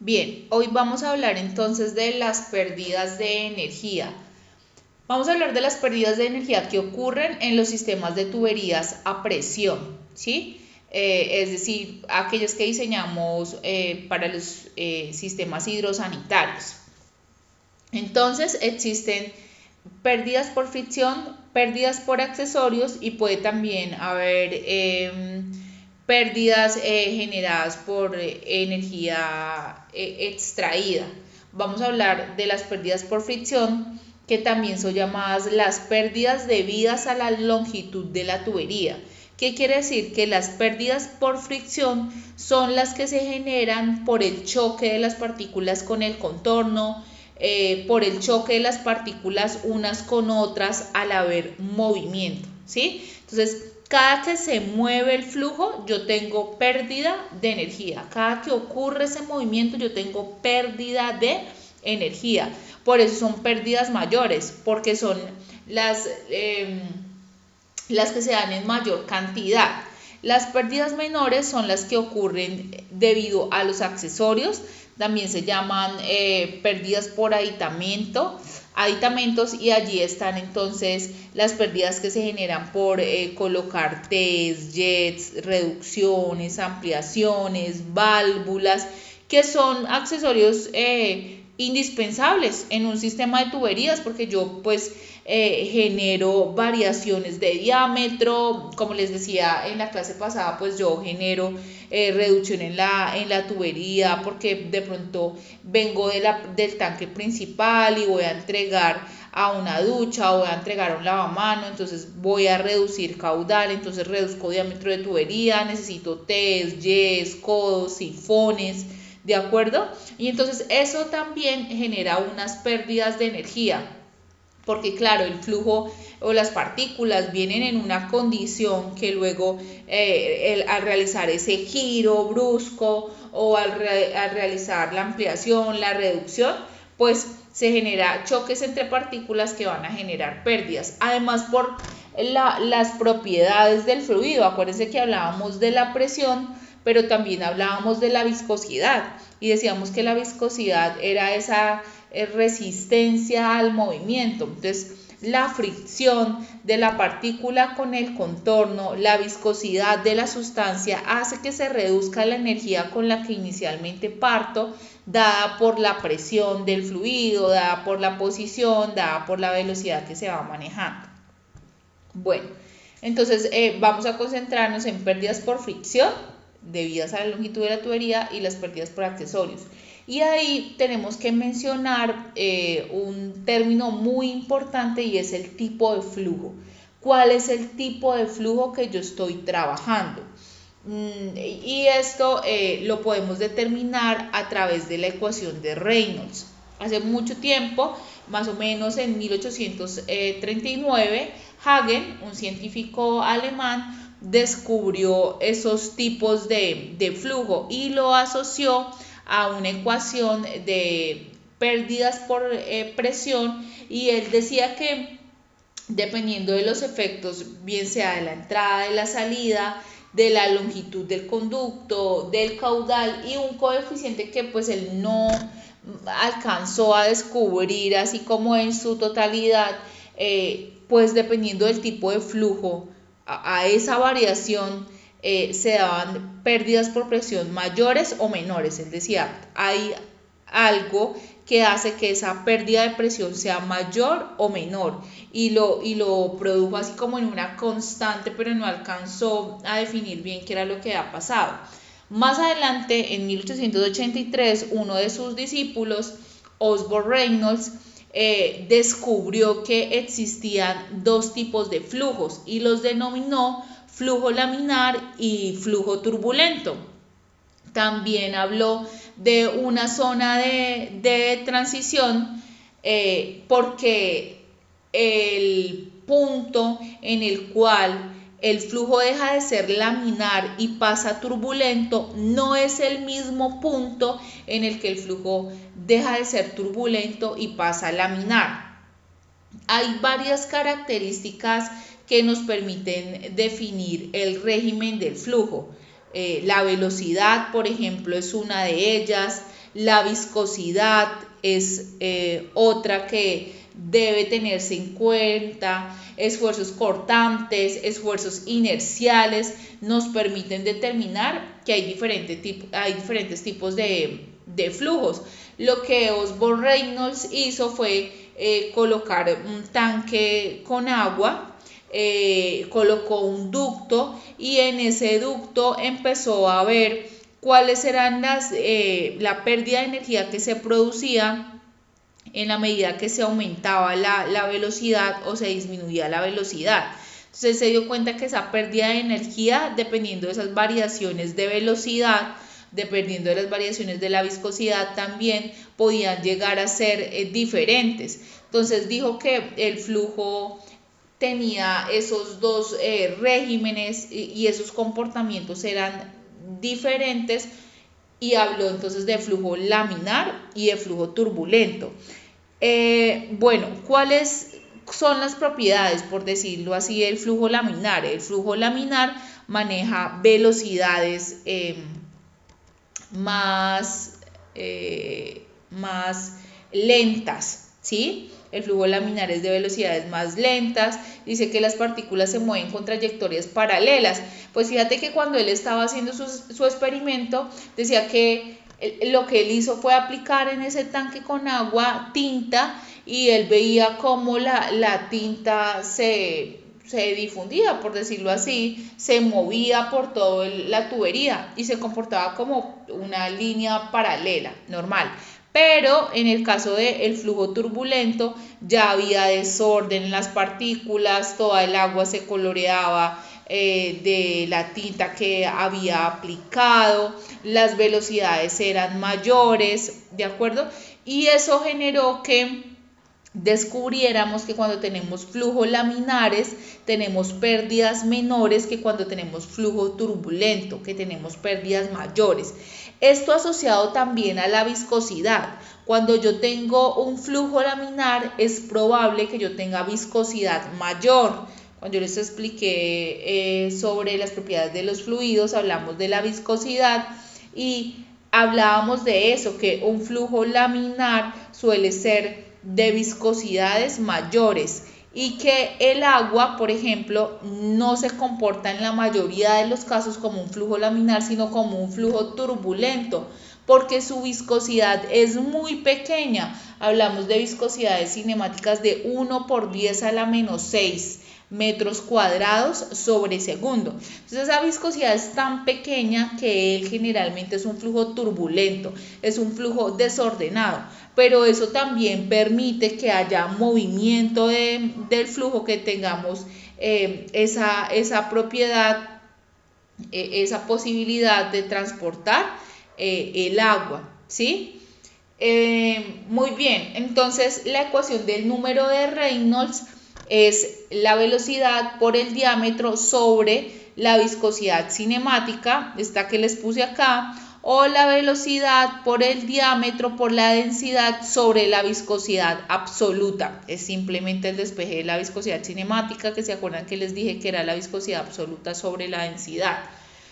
Bien, hoy vamos a hablar entonces de las pérdidas de energía. Vamos a hablar de las pérdidas de energía que ocurren en los sistemas de tuberías a presión, ¿sí? Es decir, aquellas que diseñamos para los sistemas hidrosanitarios. Entonces existen pérdidas por fricción, pérdidas por accesorios y puede también haber pérdidas generadas por energía extraída. Vamos a hablar de las pérdidas por fricción, que también son llamadas las pérdidas debidas a la longitud de la tubería. ¿Qué quiere decir? Que las pérdidas por fricción son las que se generan por el choque de las partículas con el contorno, por el choque de las partículas unas con otras al haber movimiento, ¿sí? Entonces, cada que se mueve el flujo, yo tengo pérdida de energía. Cada que ocurre ese movimiento, yo tengo pérdida de energía. Por eso son pérdidas mayores, porque son las que se dan en mayor cantidad. Las pérdidas menores son las que ocurren debido a los accesorios, también se llaman pérdidas por aditamentos, y allí están entonces las pérdidas que se generan por colocar T's, jets, reducciones, ampliaciones, válvulas, que son accesorios indispensables en un sistema de tuberías, porque yo pues genero variaciones de diámetro, como les decía en la clase pasada, pues yo genero reducción en la tubería, porque de pronto vengo del tanque principal y voy a entregar a una ducha o voy a entregar a un lavamano, entonces voy a reducir caudal, entonces reduzco diámetro de tubería, necesito T's, Y's, codos, sifones, ¿de acuerdo? Y entonces eso también genera unas pérdidas de energía, porque claro, el flujo o las partículas vienen en una condición que luego al realizar ese giro brusco o al realizar la ampliación, la reducción, pues se genera choques entre partículas que van a generar pérdidas. Además, por las propiedades del fluido, acuérdense que hablábamos de la presión, pero también hablábamos de la viscosidad y decíamos que la viscosidad era esa resistencia al movimiento. Entonces, la fricción de la partícula con el contorno, la viscosidad de la sustancia hace que se reduzca la energía con la que inicialmente parto, dada por la presión del fluido, dada por la posición, dada por la velocidad que se va manejando. Bueno, entonces vamos a concentrarnos en pérdidas por fricción debidas a la longitud de la tubería y las pérdidas por accesorios. Y ahí tenemos que mencionar un término muy importante, y es el tipo de flujo. ¿Cuál es el tipo de flujo que yo estoy trabajando? Y esto lo podemos determinar a través de la ecuación de Reynolds. Hace mucho tiempo, más o menos en 1839, Hagen, un científico alemán, descubrió esos tipos de flujo y lo asoció a una ecuación de pérdidas por presión, y él decía que dependiendo de los efectos, bien sea de la entrada, de la salida, de la longitud del conducto, del caudal y un coeficiente que pues él no alcanzó a descubrir así como en su totalidad, pues dependiendo del tipo de flujo, a esa variación se daban pérdidas por presión mayores o menores. Es decir, hay algo que hace que esa pérdida de presión sea mayor o menor, y lo produjo así como en una constante, pero no alcanzó a definir bien qué era lo que había pasado. Más adelante, en 1883, uno de sus discípulos, Osborne Reynolds, descubrió que existían dos tipos de flujos y los denominó flujo laminar y flujo turbulento. También habló de una zona de transición, porque el punto en el cual el flujo deja de ser laminar y pasa turbulento no es el mismo punto en el que el flujo deja de ser turbulento y pasa a laminar. Hay varias características que nos permiten definir el régimen del flujo. La velocidad, por ejemplo, es una de ellas. La viscosidad es otra que debe tenerse en cuenta. Esfuerzos cortantes, esfuerzos inerciales nos permiten determinar que hay diferentes tipos de flujos. Lo que Osborne Reynolds hizo fue colocar un tanque con agua, colocó un ducto y en ese ducto empezó a ver cuáles eran la pérdida de energía que se producía en la medida que se aumentaba la velocidad o se disminuía la velocidad. Entonces se dio cuenta que esa pérdida de energía, dependiendo de esas variaciones de velocidad, dependiendo de las variaciones de la viscosidad, también podían llegar a ser diferentes. Entonces dijo que el flujo tenía esos dos regímenes y esos comportamientos eran diferentes, y habló entonces de flujo laminar y de flujo turbulento. Bueno, ¿cuáles son las propiedades, por decirlo así, del flujo laminar? El flujo laminar maneja velocidades más lentas, ¿sí? El flujo laminar es de velocidades más lentas. Dice que las partículas se mueven con trayectorias paralelas. Pues fíjate que cuando él estaba haciendo su experimento, decía que lo que él hizo fue aplicar en ese tanque con agua tinta, y él veía cómo la tinta se difundía, por decirlo así, se movía por toda la tubería y se comportaba como una línea paralela, normal. Pero en el caso del flujo turbulento ya había desorden en las partículas, toda el agua se coloreaba de la tinta que había aplicado, las velocidades eran mayores, ¿de acuerdo? Y eso generó que descubriéramos que cuando tenemos flujos laminares tenemos pérdidas menores que cuando tenemos flujo turbulento, que tenemos pérdidas mayores. Esto asociado también a la viscosidad. Cuando yo tengo un flujo laminar es probable que yo tenga viscosidad mayor. Cuando yo les expliqué sobre las propiedades de los fluidos, hablamos de la viscosidad y hablábamos de eso, que un flujo laminar suele ser de viscosidades mayores y que el agua, por ejemplo, no se comporta en la mayoría de los casos como un flujo laminar, sino como un flujo turbulento, porque su viscosidad es muy pequeña. Hablamos de viscosidades cinemáticas de 1 por 10 a la menos 6 metros cuadrados sobre segundo. Entonces esa viscosidad es tan pequeña que él generalmente es un flujo turbulento, es un flujo desordenado, pero eso también permite que haya movimiento del flujo, que tengamos esa propiedad, esa posibilidad de transportar el agua, ¿sí? Muy bien, entonces la ecuación del número de Reynolds es la velocidad por el diámetro sobre la viscosidad cinemática, esta que les puse acá, o la velocidad por el diámetro por la densidad sobre la viscosidad absoluta. Es simplemente el despeje de la viscosidad cinemática, que se acuerdan que les dije que era la viscosidad absoluta sobre la densidad.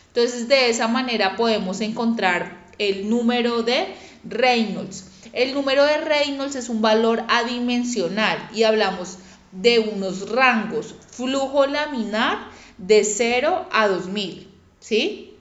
Entonces de esa manera podemos encontrar el número de Reynolds. El número de Reynolds es un valor adimensional y hablamos de unos rangos: flujo laminar de 0 a 2000, ¿sí?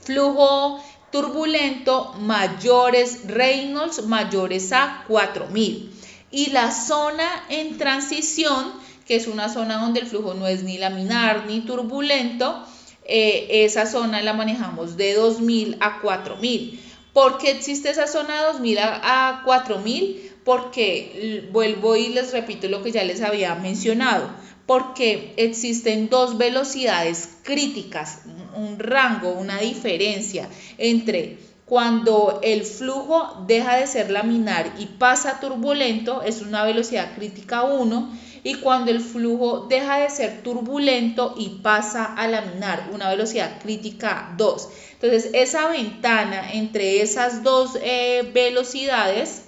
Flujo turbulento, mayores Reynolds mayores a 4000. Y la zona en transición, que es una zona donde el flujo no es ni laminar ni turbulento, esa zona la manejamos de 2000 a 4000. ¿Por qué existe esa zona de 2000 a 4000? Porque vuelvo y les repito lo que ya les había mencionado, porque existen dos velocidades críticas, un rango, una diferencia entre cuando el flujo deja de ser laminar y pasa a turbulento, es una velocidad crítica 1, y cuando el flujo deja de ser turbulento y pasa a laminar, una velocidad crítica 2. Entonces esa ventana entre esas dos velocidades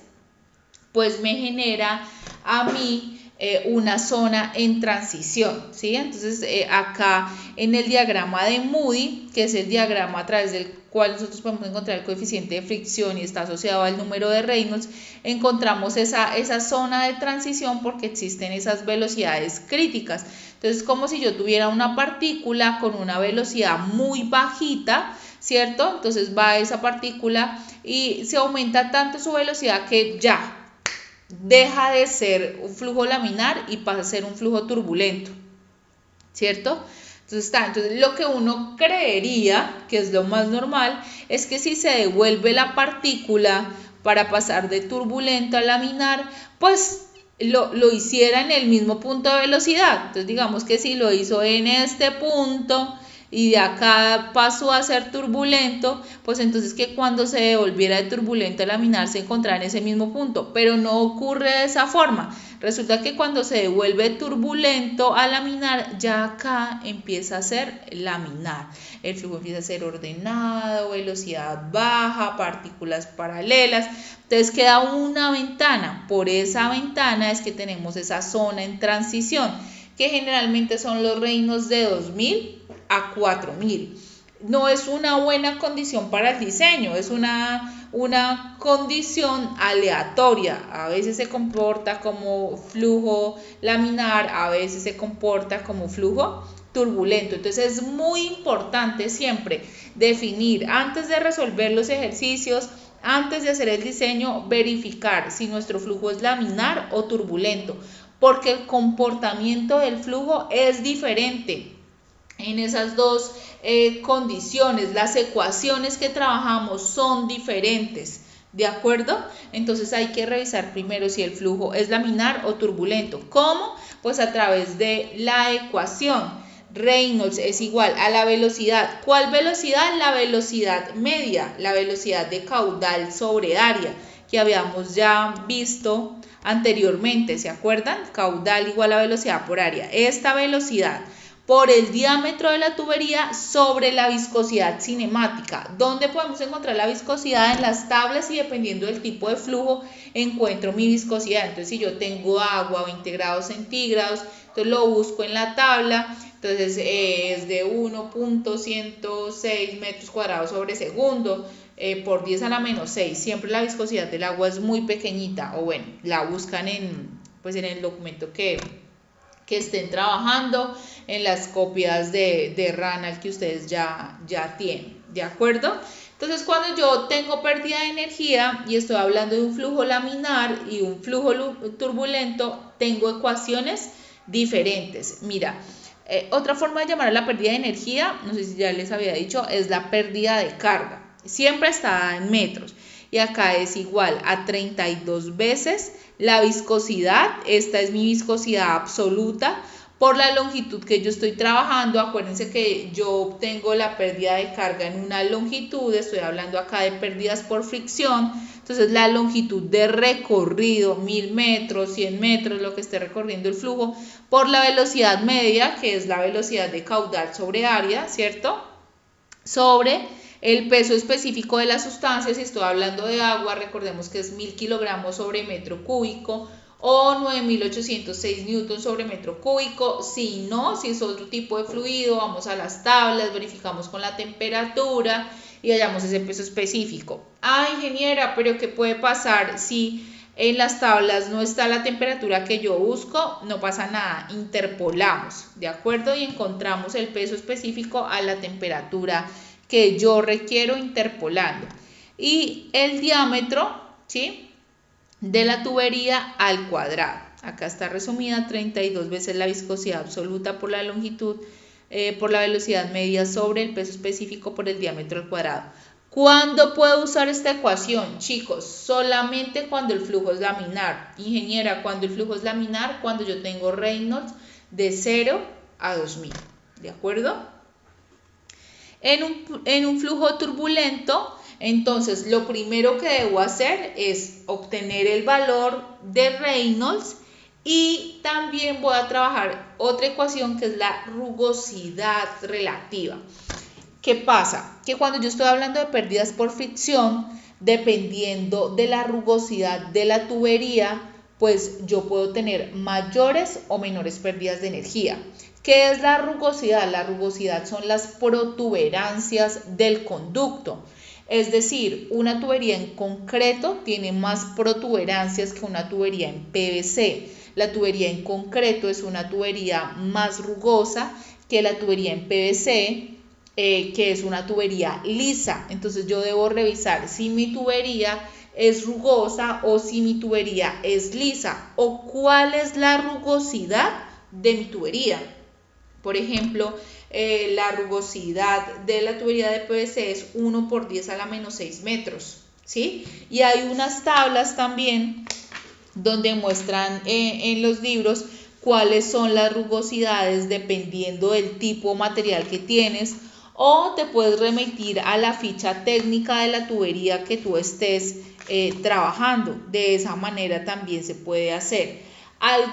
pues me genera a mí una zona en transición, ¿sí? Entonces acá en el diagrama de Moody, que es el diagrama a través del cual nosotros podemos encontrar el coeficiente de fricción y está asociado al número de Reynolds, encontramos esa zona de transición porque existen esas velocidades críticas. Entonces, como si yo tuviera una partícula con una velocidad muy bajita, ¿cierto? Entonces va esa partícula y se aumenta tanto su velocidad que ya deja de ser un flujo laminar y pasa a ser un flujo turbulento, ¿cierto? Entonces lo que uno creería, que es lo más normal, es que si se devuelve la partícula para pasar de turbulento a laminar, pues lo hiciera en el mismo punto de velocidad. Entonces digamos que si lo hizo en este punto y de acá pasó a ser turbulento, pues entonces que cuando se devolviera de turbulento a laminar se encontrara en ese mismo punto, pero no ocurre de esa forma. Resulta que cuando se devuelve turbulento a laminar, ya acá empieza a ser laminar. El flujo empieza a ser ordenado, velocidad baja, partículas paralelas. Entonces queda una ventana. Por esa ventana es que tenemos esa zona en transición, que generalmente son los Reynolds de 2000 a 4000. No es una buena condición para el diseño, es una condición aleatoria. A veces se comporta como flujo laminar, a veces se comporta como flujo turbulento. Entonces es muy importante siempre definir, antes de resolver los ejercicios, antes de hacer el diseño, verificar si nuestro flujo es laminar o turbulento, porque el comportamiento del flujo es diferente en esas dos condiciones. Las ecuaciones que trabajamos son diferentes, ¿de acuerdo? Entonces hay que revisar primero si el flujo es laminar o turbulento. ¿Cómo? Pues a través de la ecuación. Reynolds es igual a la velocidad. ¿Cuál velocidad? La velocidad media, la velocidad de caudal sobre área, que habíamos ya visto anteriormente, ¿se acuerdan? Caudal igual a velocidad por área. Esta velocidad por el diámetro de la tubería sobre la viscosidad cinemática. ¿Dónde podemos encontrar la viscosidad? En las tablas, y dependiendo del tipo de flujo encuentro mi viscosidad. Entonces si yo tengo agua a 20 grados centígrados, entonces lo busco en la tabla. Entonces es de 1.106 metros cuadrados sobre segundo por 10 a la menos 6. Siempre la viscosidad del agua es muy pequeñita, o bueno, la buscan en el documento que estén trabajando, en las copias de RANAL que ustedes ya tienen, ¿de acuerdo? Entonces cuando yo tengo pérdida de energía y estoy hablando de un flujo laminar y un flujo turbulento, tengo ecuaciones diferentes. Mira, otra forma de llamar a la pérdida de energía, no sé si ya les había dicho, es la pérdida de carga. Siempre está en metros y acá es igual a 32 veces la viscosidad. Esta es mi viscosidad absoluta por la longitud que yo estoy trabajando. Acuérdense que yo obtengo la pérdida de carga en una longitud, estoy hablando acá de pérdidas por fricción. Entonces la longitud de recorrido, 1000 metros, 100 metros, lo que esté recorriendo el flujo, por la velocidad media, que es la velocidad de caudal sobre área, ¿cierto? Sobre el peso específico de la sustancia. Si estoy hablando de agua, recordemos que es 1000 kilogramos sobre metro cúbico o 9806 newtons sobre metro cúbico. Si no, si es otro tipo de fluido, vamos a las tablas, verificamos con la temperatura y hallamos ese peso específico. Ingeniera, pero ¿qué puede pasar si en las tablas no está la temperatura que yo busco? No pasa nada, interpolamos, ¿de acuerdo? Y encontramos el peso específico a la temperatura que yo requiero interpolando. Y el diámetro, ¿sí?, de la tubería al cuadrado. Acá está resumida: 32 veces la viscosidad absoluta por la longitud, por la velocidad media sobre el peso específico por el diámetro al cuadrado. ¿Cuándo puedo usar esta ecuación, chicos? Solamente cuando el flujo es laminar. Ingeniera, cuando el flujo es laminar, cuando yo tengo Reynolds de 0 a 2000, ¿de acuerdo? En un flujo turbulento, entonces lo primero que debo hacer es obtener el valor de Reynolds, y también voy a trabajar otra ecuación que es la rugosidad relativa. ¿Qué pasa? Que cuando yo estoy hablando de pérdidas por fricción, dependiendo de la rugosidad de la tubería, pues yo puedo tener mayores o menores pérdidas de energía. ¿Qué es la rugosidad? La rugosidad son las protuberancias del conducto. Es decir, una tubería en concreto tiene más protuberancias que una tubería en PVC. La tubería en concreto es una tubería más rugosa que la tubería en PVC, que es una tubería lisa. Entonces yo debo revisar si mi tubería es rugosa o si mi tubería es lisa, o cuál es la rugosidad de mi tubería. Por ejemplo, la rugosidad de la tubería de PVC es 1 por 10 a la menos 6 metros, ¿sí? Y hay unas tablas también donde muestran en los libros cuáles son las rugosidades dependiendo del tipo de material que tienes, o te puedes remitir a la ficha técnica de la tubería que tú estés trabajando. De esa manera también se puede hacer.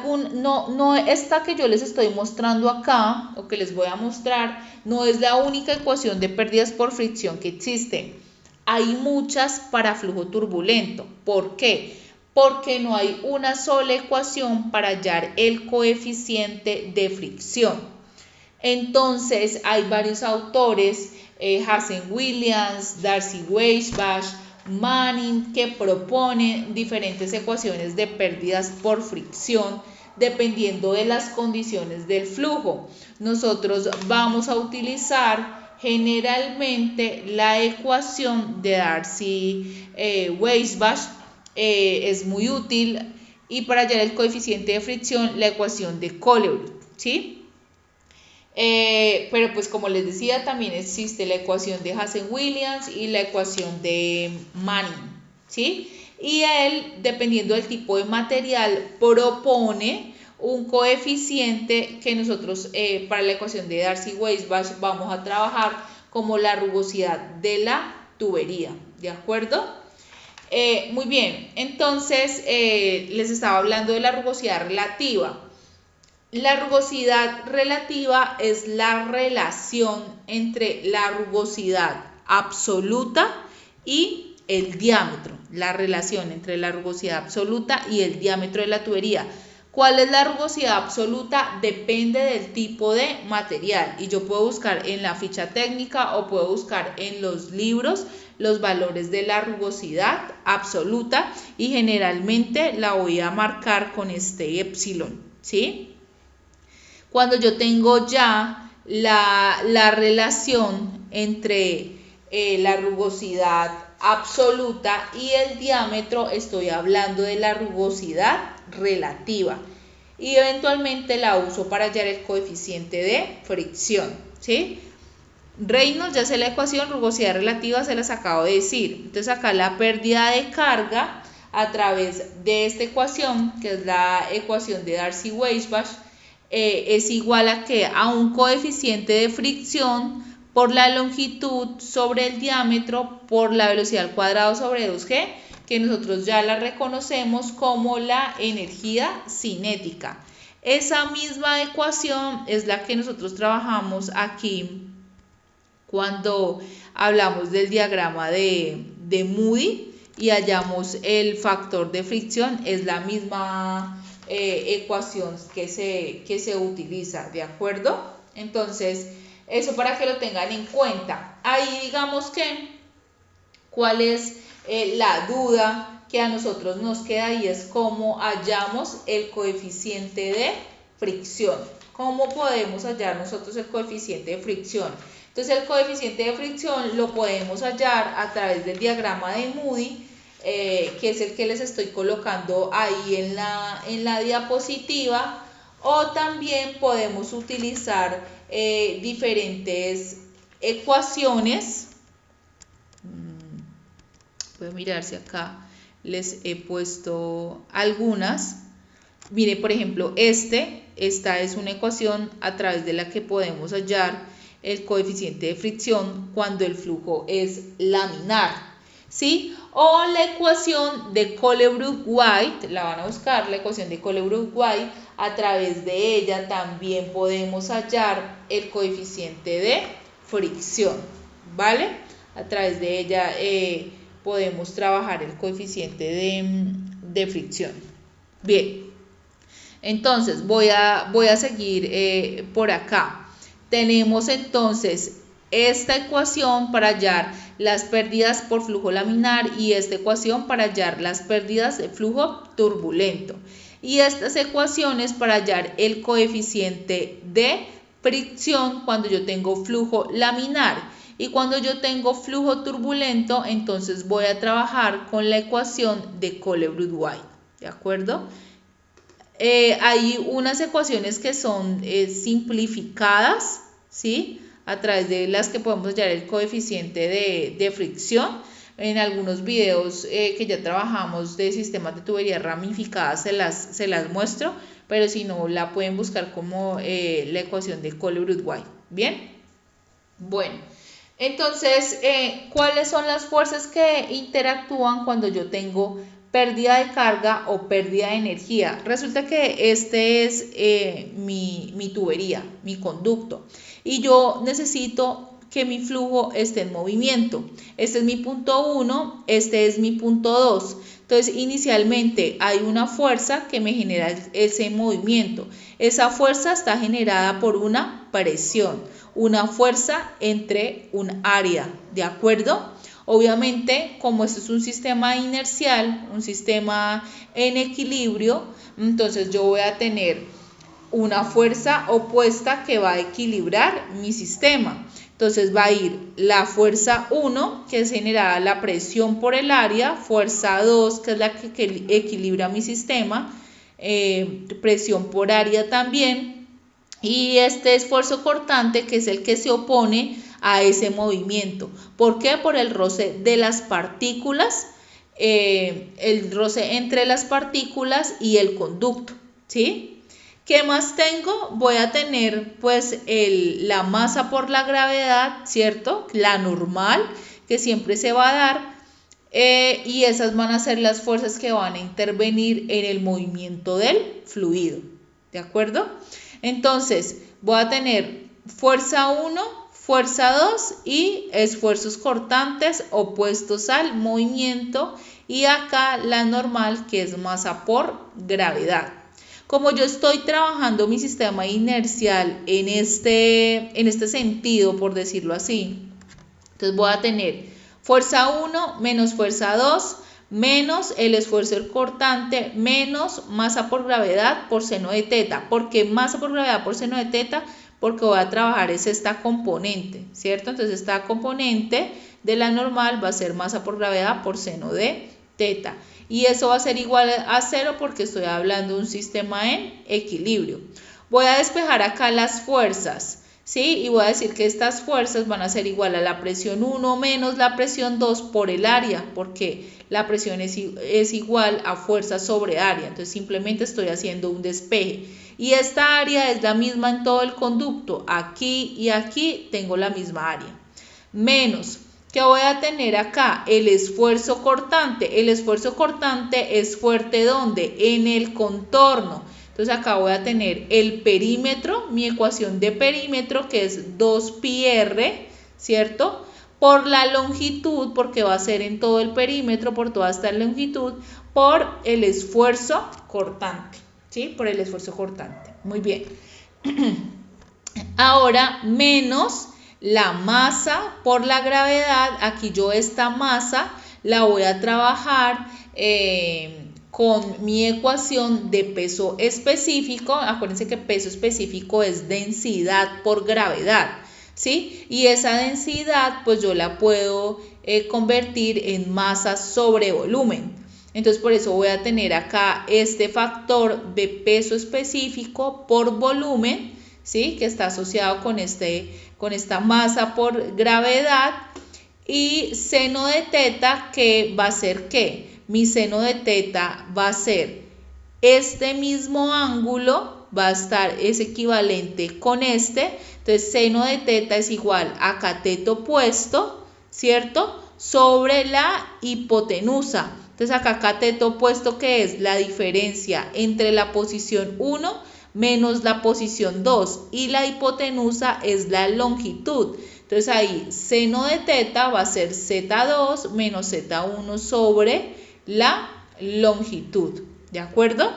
No, esta que yo les estoy mostrando acá, o que les voy a mostrar, no es la única ecuación de pérdidas por fricción que existe. Hay muchas para flujo turbulento. ¿Por qué? Porque no hay una sola ecuación para hallar el coeficiente de fricción. Entonces hay varios autores, Hazen-Williams, Darcy-Weisbach, Manning, que proponen diferentes ecuaciones de pérdidas por fricción dependiendo de las condiciones del flujo. Nosotros vamos a utilizar generalmente la ecuación de Darcy-Weisbach, es muy útil, y para hallar el coeficiente de fricción la ecuación de Colebrook, ¿sí? Pero pues como les decía, también existe la ecuación de Hazen-Williams y la ecuación de Manning, ¿sí? Y él, dependiendo del tipo de material, propone un coeficiente que nosotros para la ecuación de Darcy-Weisbach vamos a trabajar como la rugosidad de la tubería, ¿de acuerdo? Muy bien, entonces les estaba hablando de la rugosidad relativa. La rugosidad relativa es la relación entre la rugosidad absoluta y el diámetro. La relación entre la rugosidad absoluta y el diámetro de la tubería. ¿Cuál es la rugosidad absoluta? Depende del tipo de material. Y yo puedo buscar en la ficha técnica o puedo buscar en los libros los valores de la rugosidad absoluta. Y generalmente la voy a marcar con este epsilon, ¿sí? Cuando yo tengo ya la relación entre la rugosidad absoluta y el diámetro, estoy hablando de la rugosidad relativa. Y eventualmente la uso para hallar el coeficiente de fricción, ¿sí? Reynolds, ya sé la ecuación, rugosidad relativa se las acabo de decir. Entonces acá la pérdida de carga a través de esta ecuación, que es la ecuación de Darcy-Weisbach, es igual a que a un coeficiente de fricción por la longitud sobre el diámetro por la velocidad al cuadrado sobre 2g, que nosotros ya la reconocemos como la energía cinética. Esa misma ecuación es la que nosotros trabajamos aquí cuando hablamos del diagrama de Moody y hallamos el factor de fricción. Es la misma ecuación que se utiliza, ¿de acuerdo? Entonces, eso para que lo tengan en cuenta. Ahí digamos que, ¿cuál es la duda que a nosotros nos queda? Y es cómo hallamos el coeficiente de fricción. ¿Cómo podemos hallar nosotros el coeficiente de fricción? Entonces, el coeficiente de fricción lo podemos hallar a través del diagrama de Moody, que es el que les estoy colocando ahí en la diapositiva, o también podemos utilizar diferentes ecuaciones. Voy a mirar si acá les he puesto algunas. Mire, por ejemplo, esta es una ecuación a través de la que podemos hallar el coeficiente de fricción cuando el flujo es laminar, ¿sí? O la ecuación de Colebrook-White, la van a buscar, la ecuación de Colebrook-White, a través de ella también podemos hallar el coeficiente de fricción, ¿vale? A través de ella podemos trabajar el coeficiente de fricción. Bien, entonces voy a seguir por acá. Tenemos entonces esta ecuación para hallar las pérdidas por flujo laminar y esta ecuación para hallar las pérdidas de flujo turbulento. Y estas ecuaciones para hallar el coeficiente de fricción cuando yo tengo flujo laminar. Y cuando yo tengo flujo turbulento, entonces voy a trabajar con la ecuación de Colebroot-White, ¿de acuerdo? Hay unas ecuaciones que son simplificadas, ¿sí? A través de las que podemos hallar el coeficiente de fricción. En algunos videos que ya trabajamos de sistemas de tuberías ramificadas se las muestro, pero si no, la pueden buscar como la ecuación de Colebroot-White. ¿Bien? Bueno, entonces, ¿cuáles son las fuerzas que interactúan cuando yo tengo pérdida de carga o pérdida de energía? Resulta que este es mi tubería, mi conducto, y yo necesito que mi flujo esté en movimiento. Este es mi punto 1, este es mi punto 2. Entonces, inicialmente hay una fuerza que me genera ese movimiento. Esa fuerza está generada por una presión, una fuerza entre un área, ¿de acuerdo? Obviamente, como esto es un sistema inercial, un sistema en equilibrio, entonces yo voy a tener una fuerza opuesta que va a equilibrar mi sistema. Entonces va a ir la fuerza 1, que es generada la presión por el área, fuerza 2, que es la que equilibra mi sistema, presión por área también, y este esfuerzo cortante, que es el que se opone a ese movimiento. ¿Por qué? Por el roce de las partículas, el roce entre las partículas y el conducto, ¿sí? ¿Qué más tengo? Voy a tener pues la masa por la gravedad, ¿cierto? La normal, que siempre se va a dar, y esas van a ser las fuerzas que van a intervenir en el movimiento del fluido, ¿de acuerdo? Entonces, voy a tener fuerza 1, fuerza 2 y esfuerzos cortantes opuestos al movimiento, y acá la normal, que es masa por gravedad. Como yo estoy trabajando mi sistema inercial en este sentido, por decirlo así, entonces voy a tener fuerza 1 menos fuerza 2 menos el esfuerzo cortante menos masa por gravedad por seno de teta. ¿Por qué masa por gravedad por seno de teta? Porque voy a trabajar es esta componente, ¿cierto? Entonces esta componente de la normal va a ser masa por gravedad por seno de teta. Y eso va a ser igual a 0 porque estoy hablando de un sistema en equilibrio. Voy a despejar acá las fuerzas, ¿sí? Y voy a decir que estas fuerzas van a ser igual a la presión 1 menos la presión 2 por el área, porque la presión es igual a fuerza sobre área. Entonces simplemente estoy haciendo un despeje. Y esta área es la misma en todo el conducto. Aquí y aquí tengo la misma área. Menos, ¿qué voy a tener acá? El esfuerzo cortante. El esfuerzo cortante es fuerte ¿dónde? En el contorno. Entonces acá voy a tener el perímetro, mi ecuación de perímetro, que es 2πr, ¿cierto? Por la longitud, porque va a ser en todo el perímetro, por toda esta longitud, por el esfuerzo cortante, ¿sí? Por el esfuerzo cortante. Muy bien. Ahora, menos la masa por la gravedad. Aquí yo esta masa la voy a trabajar con mi ecuación de peso específico. Acuérdense que peso específico es densidad por gravedad, ¿sí? Y esa densidad pues yo la puedo convertir en masa sobre volumen. Entonces por eso voy a tener acá este factor de peso específico por volumen, ¿sí? Que está asociado con esta masa por gravedad, y seno de teta, que va a ser ¿qué? Mi seno de teta va a ser este mismo ángulo, va a estar, es equivalente con este. Entonces seno de teta es igual a cateto opuesto, ¿cierto? Sobre la hipotenusa. Entonces acá cateto opuesto, que es la diferencia entre la posición 1 menos la posición 2, y la hipotenusa es la longitud. Entonces ahí seno de teta va a ser Z2 menos Z1 sobre la longitud, ¿de acuerdo?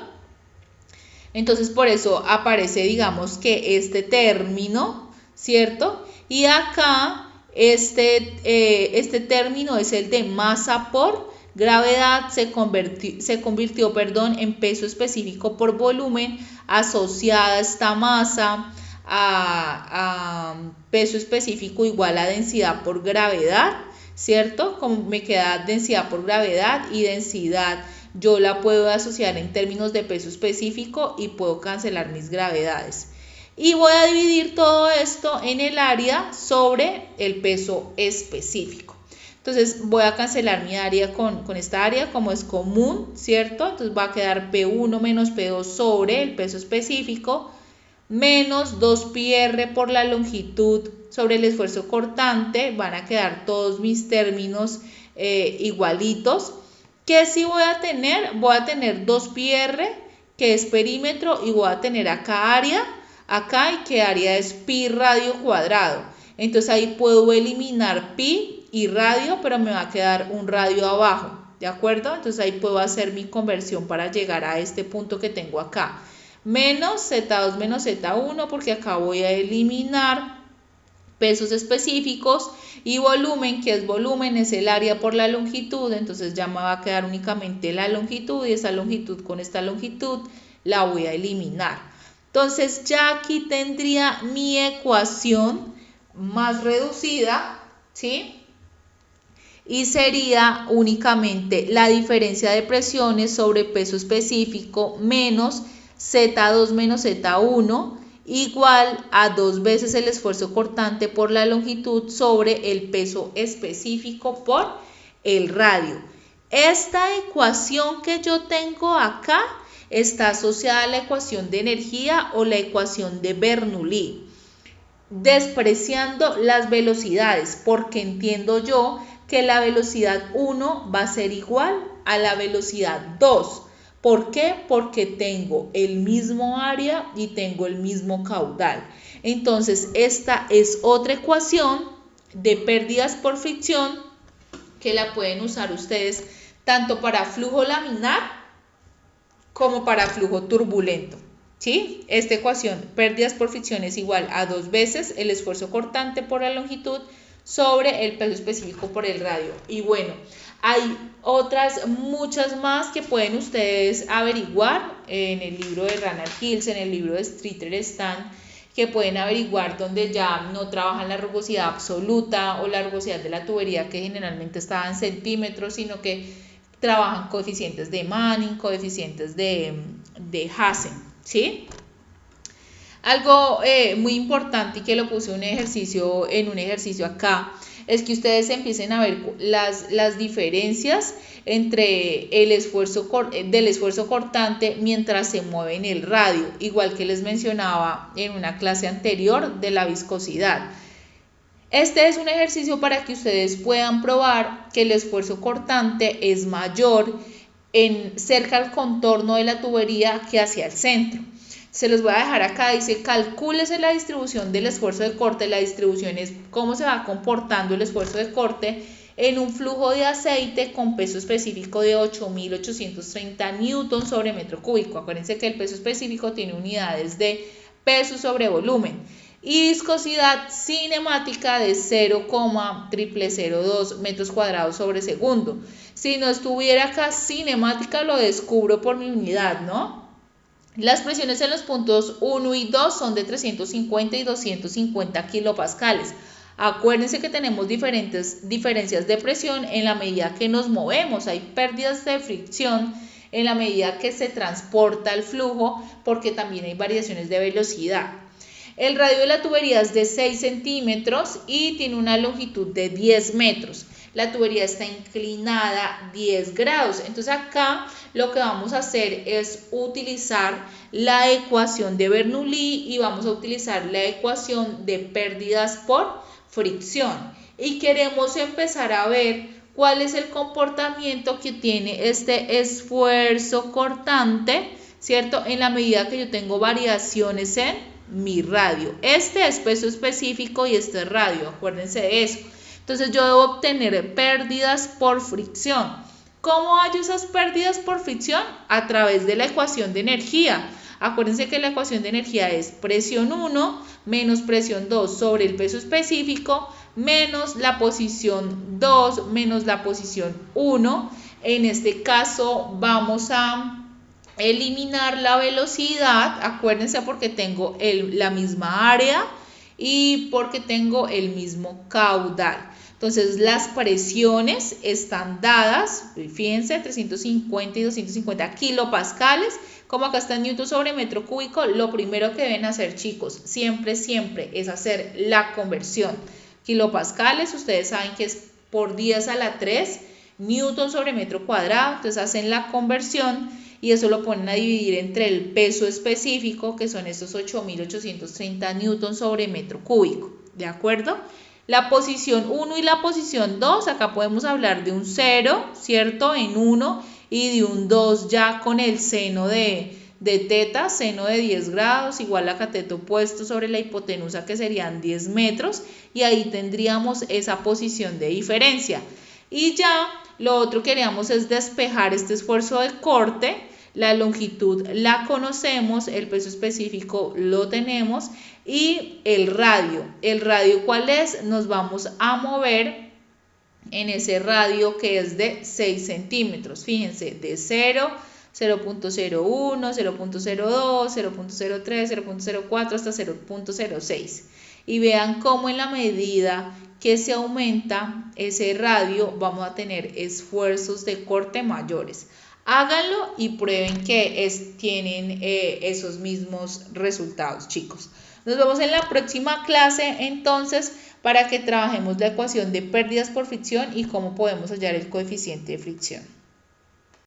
Entonces por eso aparece, digamos que este término, ¿cierto? Y acá este término es el de masa por gravedad, se convirtió, en peso específico por volumen, asociada esta masa a peso específico igual a densidad por gravedad, ¿cierto? Como me queda densidad por gravedad y densidad, yo la puedo asociar en términos de peso específico y puedo cancelar mis gravedades. Y voy a dividir todo esto en el área sobre el peso específico. Entonces voy a cancelar mi área con esta área como es común, ¿cierto? Entonces va a quedar P1 menos P2 sobre el peso específico menos 2πr por la longitud sobre el esfuerzo cortante. Van a quedar todos mis términos igualitos. ¿Qué sí voy a tener? Voy a tener 2πr, que es perímetro, y voy a tener acá área, acá, y que área es pi radio cuadrado. Entonces ahí puedo eliminar pi y radio, pero me va a quedar un radio abajo, ¿de acuerdo? Entonces ahí puedo hacer mi conversión para llegar a este punto que tengo acá. Menos Z2 menos Z1, porque acá voy a eliminar pesos específicos, y volumen, que es volumen, es el área por la longitud. Entonces ya me va a quedar únicamente la longitud, y esa longitud con esta longitud la voy a eliminar. Entonces ya aquí tendría mi ecuación más reducida, ¿sí? Y sería únicamente la diferencia de presiones sobre peso específico menos Z2 menos Z1 igual a 2 veces el esfuerzo cortante por la longitud sobre el peso específico por el radio. Esta ecuación que yo tengo acá está asociada a la ecuación de energía o la ecuación de Bernoulli, despreciando las velocidades, porque entiendo yo que la velocidad 1 va a ser igual a la velocidad 2. ¿Por qué? Porque tengo el mismo área y tengo el mismo caudal. Entonces, esta es otra ecuación de pérdidas por fricción que la pueden usar ustedes tanto para flujo laminar como para flujo turbulento. ¿Sí? Esta ecuación, pérdidas por fricción, es igual a 2 veces el esfuerzo cortante por la longitud sobre el peso específico por el radio. Y bueno, hay otras muchas más que pueden ustedes averiguar en el libro de Ranald Hills, en el libro de Streeter Stan, que pueden averiguar donde ya no trabajan la rugosidad absoluta o la rugosidad de la tubería, que generalmente está en centímetros, sino que trabajan coeficientes de Manning, coeficientes de Hazen, ¿sí? Algo muy importante, y que lo puse en un ejercicio acá, es que ustedes empiecen a ver las diferencias entre el esfuerzo cortante mientras se mueve en el radio, igual que les mencionaba en una clase anterior de la viscosidad. Este es un ejercicio para que ustedes puedan probar que el esfuerzo cortante es mayor cerca al contorno de la tubería que hacia el centro. Se los voy a dejar acá, dice calcúlese la distribución del esfuerzo de corte. La distribución es cómo se va comportando el esfuerzo de corte en un flujo de aceite con peso específico de 8.830 newton sobre metro cúbico. Acuérdense que el peso específico tiene unidades de peso sobre volumen. Y viscosidad cinemática de 0,0002 metros cuadrados sobre segundo. Si no estuviera acá cinemática, lo descubro por mi unidad, ¿no? Las presiones en los puntos 1 y 2 son de 350 y 250 kilopascales. Acuérdense que tenemos diferencias de presión en la medida que nos movemos. Hay pérdidas de fricción en la medida que se transporta el flujo, porque también hay variaciones de velocidad. El radio de la tubería es de 6 centímetros y tiene una longitud de 10 metros. La tubería está inclinada 10 grados. Entonces acá lo que vamos a hacer es utilizar la ecuación de Bernoulli y vamos a utilizar la ecuación de pérdidas por fricción. Y queremos empezar a ver cuál es el comportamiento que tiene este esfuerzo cortante, ¿cierto? En la medida que yo tengo variaciones en mi radio. Este es peso específico y este es radio, acuérdense de eso. Entonces yo debo obtener pérdidas por fricción. ¿Cómo hallo esas pérdidas por fricción? A través de la ecuación de energía. Acuérdense que la ecuación de energía es presión 1 menos presión 2 sobre el peso específico menos la posición 2 menos la posición 1. En este caso vamos a eliminar la velocidad, acuérdense, porque tengo la misma área y porque tengo el mismo caudal. Entonces las presiones están dadas, fíjense, 350 y 250 kilopascales. Como acá está en newton sobre metro cúbico, lo primero que deben hacer, chicos, siempre es hacer la conversión. Kilopascales, ustedes saben que es por 10 a la 3 newton sobre metro cuadrado, entonces hacen la conversión y eso lo ponen a dividir entre el peso específico, que son estos 8.830 newton sobre metro cúbico, ¿de acuerdo? La posición 1 y la posición 2, acá podemos hablar de un 0, ¿cierto? En 1 y de un 2 ya con el seno de teta, seno de 10 grados, igual a cateto opuesto sobre la hipotenusa, que serían 10 metros, y ahí tendríamos esa posición de diferencia. Y ya lo otro que haríamos es despejar este esfuerzo de corte. La longitud la conocemos, el peso específico lo tenemos y el radio. ¿El radio cuál es? Nos vamos a mover en ese radio que es de 6 centímetros. Fíjense, de 0, 0.01, 0.02, 0.03, 0.04 hasta 0.06. Y vean cómo en la medida que se aumenta ese radio vamos a tener esfuerzos de corte mayores. Háganlo y prueben que tienen esos mismos resultados, chicos. Nos vemos en la próxima clase entonces para que trabajemos la ecuación de pérdidas por fricción y cómo podemos hallar el coeficiente de fricción.